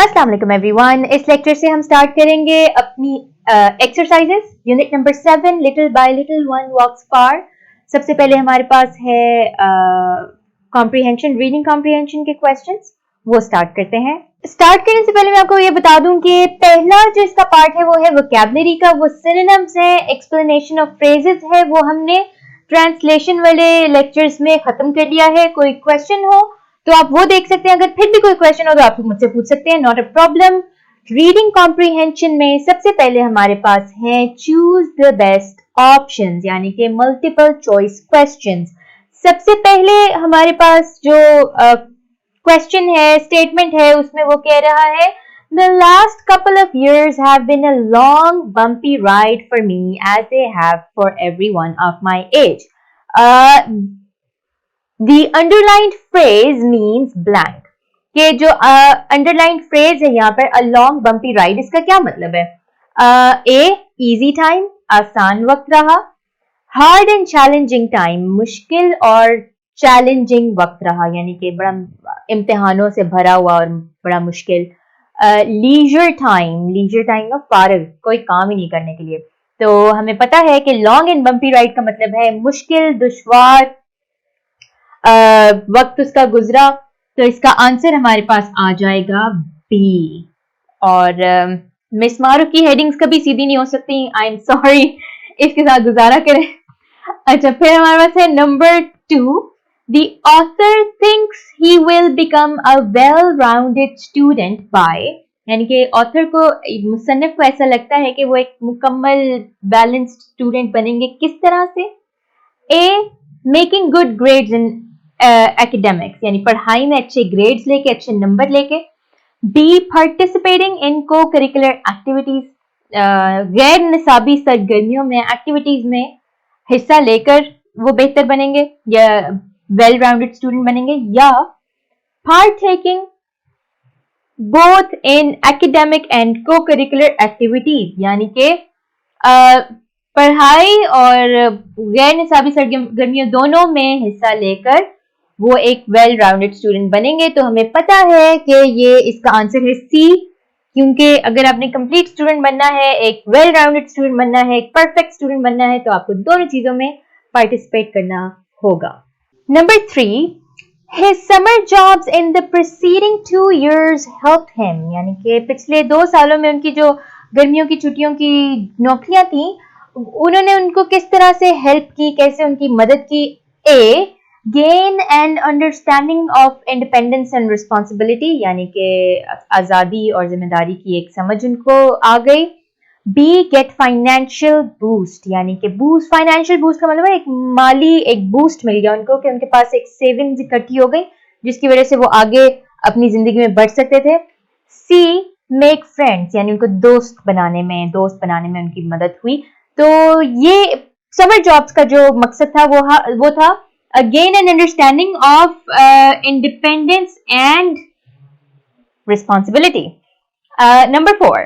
अस्सलाम वालेकुम एवरीवन। इस लेक्चर से हम स्टार्ट करेंगे अपनी exercises unit number 7 little by little one walks far. सबसे पहले हमारे पास है कॉम्प्रिहेंशन, रीडिंग कॉम्प्रिहेंशन के क्वेश्चंस, वो स्टार्ट करते हैं। स्टार्ट करने से पहले मैं आपको ये बता दूं कि पहला जो इसका पार्ट है वो है वोकैबुलरी का, वो सिनोनिम्स है, एक्सप्लेनेशन ऑफ फ्रेजेस है, वो हमने ट्रांसलेशन वाले लेक्चर्स में खत्म कर लिया है। कोई क्वेश्चन हो तो आप वो देख सकते हैं, अगर फिर भी कोई क्वेश्चन हो तो आप मुझसे पूछ सकते हैं, not a problem. Reading comprehension में सबसे पहले हमारे पास है चूज द बेस्ट ऑप्शंस, यानी कि मल्टीपल चॉइस क्वेश्चंस। सबसे पहले हमारे पास जो क्वेश्चन है, स्टेटमेंट है, उसमें वो कह रहा है The last couple of years have been a long, bumpy ride for me, as they have for everyone of my age. The underlined phrase means blank. कि जो underlined phrase है यहाँ पर a long, bumpy ride, इसका क्या मतलब है? A. Easy time, आसान वक्त रहा. Hard and challenging time, मुश्किल और challenging वक्त रहा, यानी कि बड़ा इम्तिहानों से भरा हुआ और बड़ा मुश्किल. लीजर टाइम का फारग, कोई काम ही नहीं करने के लिए. तो हमें पता है कि लॉन्ग एंड बम्पी राइड का मतलब है मुश्किल, दुश्वार वक्त उसका गुजरा. तो इसका आंसर हमारे पास आ जाएगा बी. और मिस मारू की हेडिंग्स कभी सीधी नहीं हो सकती, आई एम सॉरी, इसके साथ गुजारा करें. अच्छा, फिर हमारे पास है number 2. The author thinks he will become a well-rounded student by, यानी कि ऑथर को, मुसन्निफ को ऐसा लगता है कि वो एक मुकम्मल बैलेंस्ड स्टूडेंट बनेंगे. किस तरह से? A. Making good grades in academics, यानी पढ़ाई में अच्छे ग्रेड्स लेके, अच्छे नंबर लेके. B. Participating in co-curricular activities, गैर निसाबी सरगर्मियों में, एक्टिविटीज में हिस्सा लेकर वो बेहतर बनेंगे या वेल राउंडेड स्टूडेंट बनेंगे. या partaking both in academic and co-curricular activities, यानी कि पढ़ाई और गैर निसाबी सरगर्मियों दोनों में हिस्सा लेकर वो एक वेल राउंडेड स्टूडेंट बनेंगे. तो हमें पता है कि ये इसका आंसर है सी, क्योंकि अगर आपने कंप्लीट स्टूडेंट बनना है, एक वेल राउंडेड स्टूडेंट बनना है, एक परफेक्ट स्टूडेंट बनना है, तो आपको दोनों चीजों में पार्टिसिपेट करना होगा. Number 3, his summer jobs in the preceding 2 years helped him, यानी कि पिछले 2 सालों में उनकी जो गर्मियों की छुट्टियों की नौकरियां थी, उन्होंने उनको किस तरह से हेल्प की, कैसे उनकी मदद की. A. Gain an understanding of independence and responsibility, यानी कि आज़ादी और जिम्मेदारी की एक समझ उनको आ गई. B. Get financial boost, यानी कि बूस्ट, फाइनेंशियल बूस्ट का मतलब है एक माली एक बूस्ट मिल गया उनको, कि उनके पास एक सेविंग्स इकट्ठी हो गई जिसकी वजह से वो आगे अपनी जिंदगी में बढ़ सकते थे. C. Make friends, यानी उनको दोस्त बनाने में उनकी मदद हुई. तो ये समर जॉब्स का जो मकसद था वो था gain an understanding of independence and responsibility. Number 4.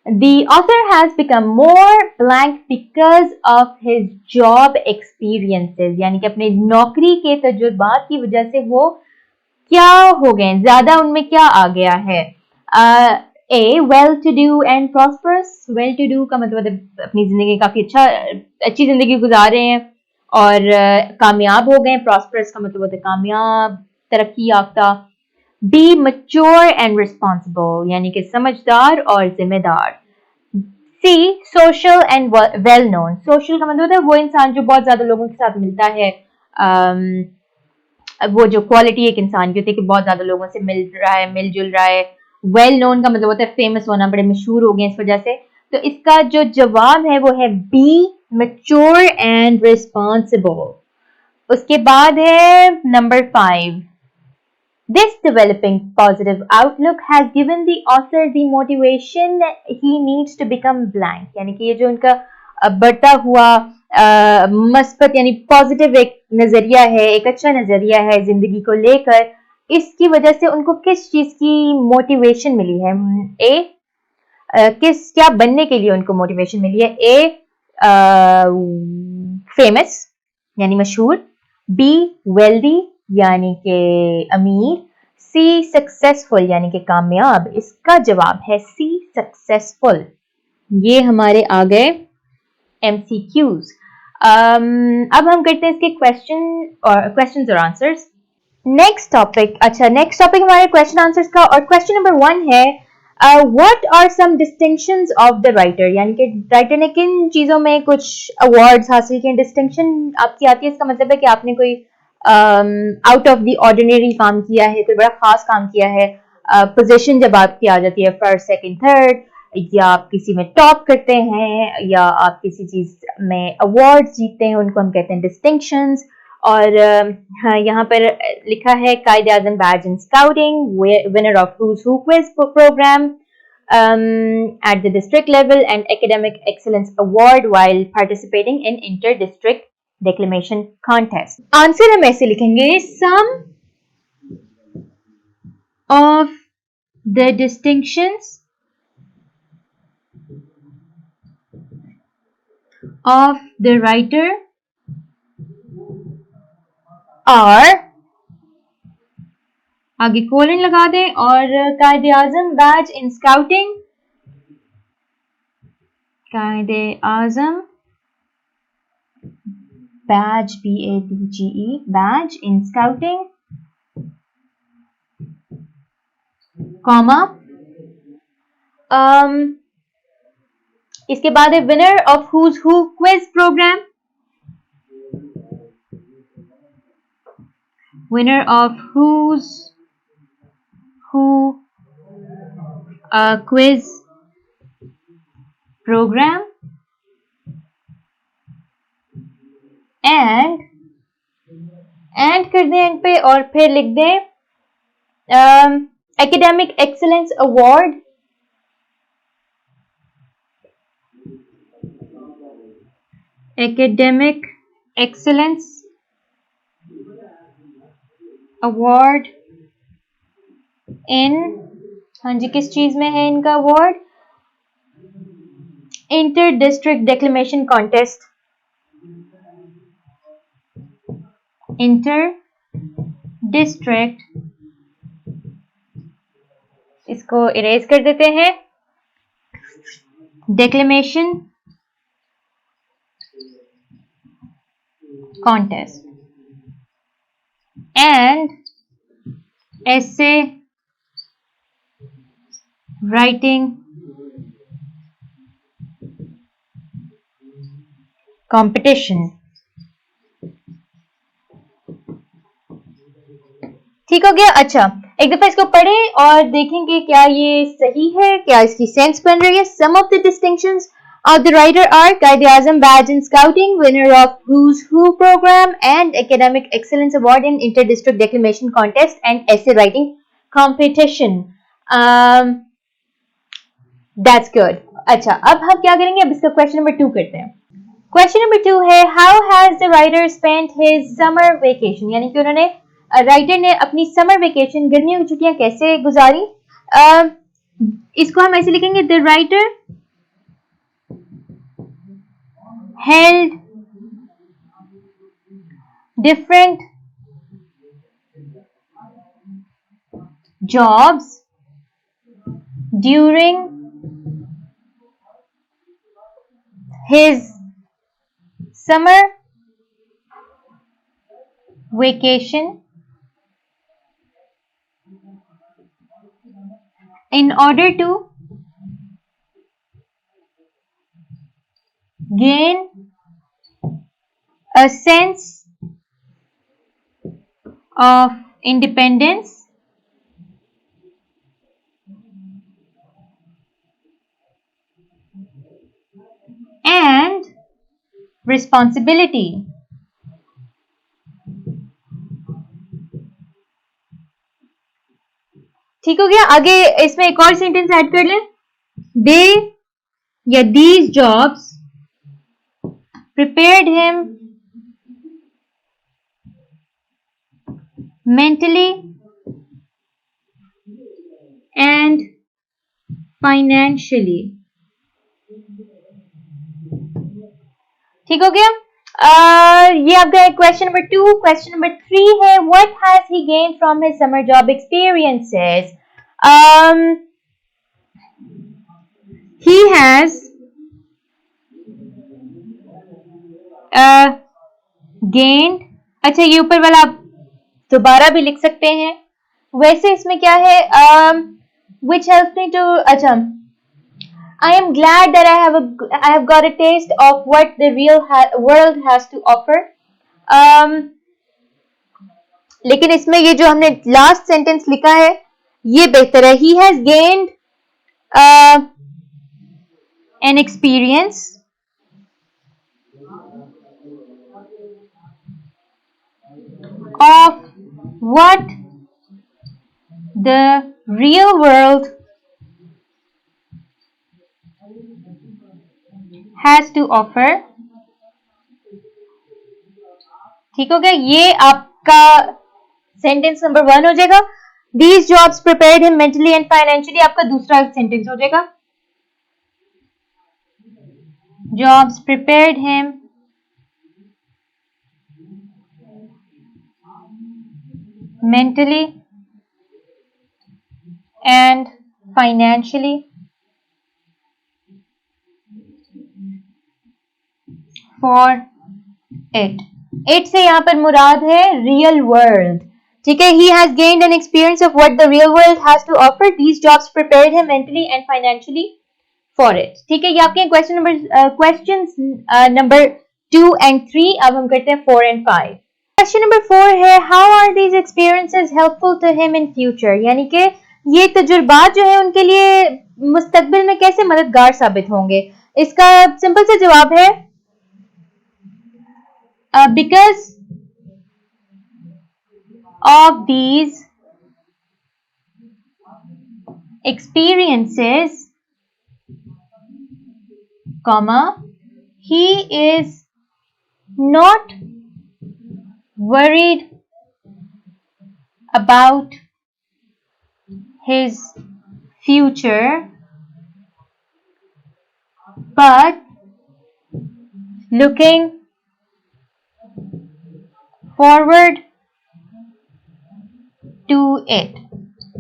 The author has become more blank because of his job experiences, यानी कि अपने नौकरी के तजुर्बात की वजह से वो क्या हो गए, ज्यादा उनमें क्या आ गया है. A. Well to do and prosperous. Well to do का मतलब अपनी जिंदगी काफी अच्छी जिंदगी गुजार रहे हैं और कामयाब हो गए. Prosperous का मतलब होता है कामयाब, तरक्की याफ्ता. B. Mature and responsible, यानी कि समझदार और जिम्मेदार. C. Social and well known. Social का मतलब होता है वो इंसान जो बहुत ज्यादा लोगों के साथ मिलता है, वो जो क्वालिटी एक इंसान की होती है कि बहुत ज्यादा लोगों से मिलजुल रहा है. वेल नोन का मतलब होता है फेमस होना, बड़े मशहूर हो गए इस वजह से. तो इसका जो जवाब है वो है B. Mature and responsible. उसके बाद है number 5. This developing positive outlook has given the author the motivation he needs to become blank, यानी कि ये जो उनका बढ़ता हुआ मस्बत यानी पॉजिटिव एक नजरिया है, एक अच्छा नजरिया है जिंदगी को लेकर, इसकी वजह से उनको किस चीज की मोटिवेशन मिली है. क्या बनने के लिए उनको मोटिवेशन मिली है. A. फेमस यानी मशहूर. B. वेल्दी यानी कि अमीर. सी सक्सेसफुल यानी कि कामयाब, इसका जवाब है सी सक्सेसफुल। ये हमारे आ गए MCQs। अब हम करते हैं इसके क्वेश्चंस और आंसर्स। नेक्स्ट टॉपिक हमारे क्वेश्चन आंसर्स का, और क्वेश्चन नंबर 1 है what are some distinctions of the writer, यानी कि राइटर ने किन चीजों में कुछ अवार्ड्स हासिल किए। डिस्टिंक्शन आपकी आती है, इसका मतलब है कि आपने कोई आउट ऑफ द ऑर्डिनरी काम किया है, कोई बड़ा खास काम किया है। पोजीशन जब आपकी आ जाती है फर्स्ट सेकंड थर्ड, या आप किसी में टॉप करते हैं, या आप किसी चीज में अवार्ड जीतते हैं, उनको हम कहते हैं डिस्टिंक्शंस। और हाँ, यहाँ पर लिखा है Quaid-e-Azam badge in scouting, winner of Who's Who quiz programme at the district level, and academic excellence award while participating in inter-district declamation contest. Answer हम ऐसे लिखेंगे, some of the distinctions of the writer are, आगे colon लगा दें, और Quaid-e-Azam badge in scouting, Quaid-e-Azam badge BADGE badge in scouting, comma इसके बाद है winner of Who's Who quiz programme, winner of Who's Who quiz programme, end कर दें end पे, और फिर लिख दें academic excellence award academic excellence award in, हाँ जी, किस चीज में है इनका अवार्ड, inter district declamation contest, inter district, इसको इरेज कर देते हैं, declamation contest and essay writing competition। ठीक हो गया। अच्छा, एक दफा इसको पढ़ें और देखेंगे क्या ये सही है, क्या इसकी सेंस बन रही है। Some of the distinctions of the writer are Qaid Azam Badge in Scouting, winner of Who's Who program, and Academic Excellence Award in Inter-District Declamation Contest and Essay Writing Competition. That's good. अच्छा, अब हम क्या करेंगे, अब इसका question number 2 करते हैं। Question number 2 है how has the writer spent his summer vacation, यानी कि उन्होंने राइटर ने अपनी समर वेकेशन, गर्मियों की छुट्टियां कैसे गुजारी। इसको हम ऐसे लिखेंगे, the writer held different jobs during his summer vacation in order to gain a sense of independence and responsibility। ठीक हो गया। आगे इसमें एक और सेंटेंस ऐड कर लें, दे या these jobs prepared him mentally and financially। ठीक हो गया। ये आपका क्वेश्चन नंबर 2. क्वेश्चन नंबर 3 है what has he gain from his summer job experiences. He has gained. अच्छा, ये ऊपर वाला आप दोबारा भी लिख सकते हैं. वैसे इसमें क्या है, which helps me to, अच्छा, I am glad that I have got a taste of what the real world has to offer. लेकिन इसमें ये जो हमने लास्ट सेंटेंस लिखा है ये बेहतर है. He has gained an experience of what the real world has to offer. ठीक हो गया. ये आपका सेंटेंस नंबर 1 हो जाएगा. These jobs prepared him mentally and financially आपका दूसरा सेंटेंस हो जाएगा. Jobs prepared him mentally and financially for it. It से यहाँ पर मुराद है real world. ठीक है. He has gained an experience of what the real world has to offer. These jobs prepared him mentally and financially for it. ठीक है. ये आपके क्वेश्चंस नंबर 2 and 3. अब हम करते हैं 4 and 5. क्वेश्चन नंबर 4 है how are these experiences helpful to him in future. यानी कि ये तजुर्बात जो है उनके लिए मुस्तकबिल में कैसे मददगार साबित होंगे. इसका सिंपल सा जवाब है because of these experiences, comma, he is not worried about his future but looking forward to it.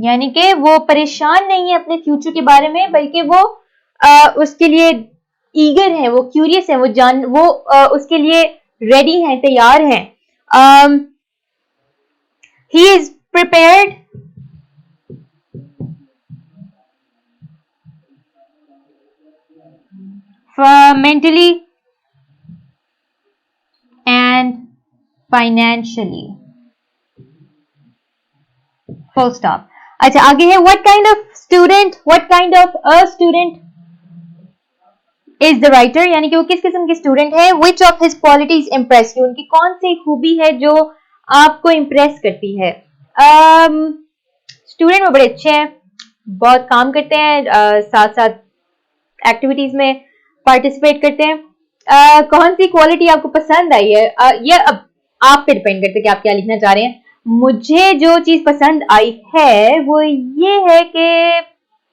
यानी कि वो परेशान नहीं है अपने फ्यूचर के बारे में बल्कि वो उसके लिए ईगर है, वो क्यूरियस है, वो उसके लिए रेडी है, तैयार है. he is prepared for mentally and financially. Full stop. अच्छा, आगे है what kind of a student is the writer. यानी कि वो किस किस्म के स्टूडेंट है. which of his qualities impress you. उनकी कौन सी खूबी है जो आपको इम्प्रेस करती है. स्टूडेंट वो बड़े अच्छे हैं, बहुत काम करते हैं, साथ साथ एक्टिविटीज में पार्टिसिपेट करते हैं. कौन सी क्वालिटी आपको पसंद आई है, ये अब आप पे डिपेंड करते हैं कि आप क्या लिखना चाह रहे हैं. मुझे जो चीज पसंद आई है वो ये है कि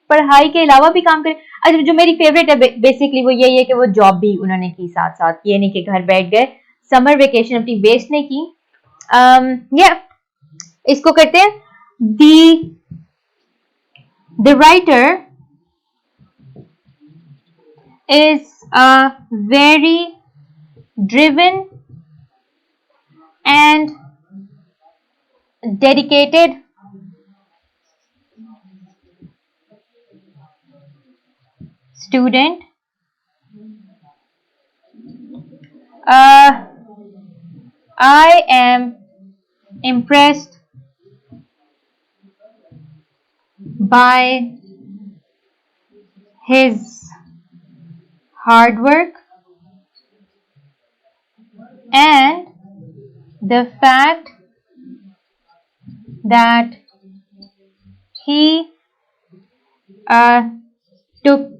पढ़ाई के अलावा भी काम करें. अच्छा, जो मेरी फेवरेट है बेसिकली वो यही है कि वो जॉब भी उन्होंने की साथ साथ. ये नहीं कि घर बैठ गए, समर वेकेशन अपनी वेस्ट नहीं की. इसको करते हैं. The writer is a very driven and dedicated student. I am impressed by his hard work and the fact that he took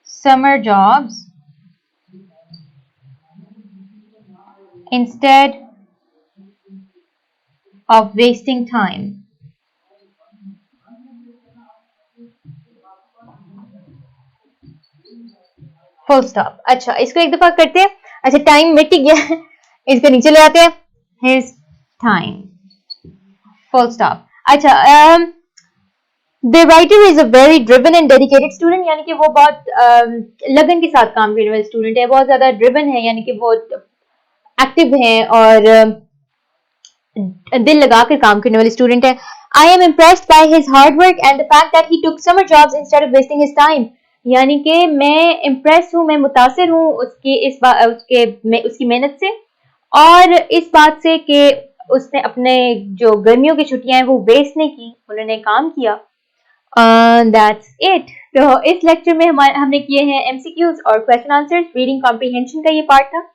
summer jobs instead of wasting time. Full stop. अच्छा, इसको एक दफा करते हैं. अच्छा टाइम मिट गया, इसके नीचे ले आते हैं, his time, full stop। अच्छा the writer is a very driven and dedicated student, यानी कि वो बहुत लगन के साथ काम करने वाले स्टूडेंट है, बहुत ज्यादा ड्रिवन है, यानी कि वो एक्टिव हैं और दिल लगा कर काम करने वाले स्टूडेंट है। I am impressed by his hard work and the fact that he took summer jobs instead of wasting his time। यानी कि मैं इम्प्रेस हूँ, मैं मुतासिर हूँ उसकी मेहनत से और इस बात से कि उसने अपने जो गर्मियों की छुट्टियां हैं वो वेस्ट नहीं की, उन्होंने काम किया। That's it. तो इस लेक्चर में हमने किए हैं एमसीक्यूज और क्वेश्चन आंसर्स, रीडिंग कॉम्प्रीहेंशन का ये पार्ट था।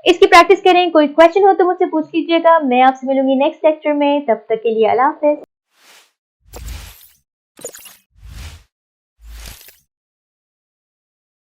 इसकी प्रैक्टिस करें, कोई क्वेश्चन हो तो मुझसे पूछ लीजिएगा। मैं आपसे मिलूंगी नेक्स्ट लेक्चर में, तब तक के लिए अल्लाह हाफ़िज़।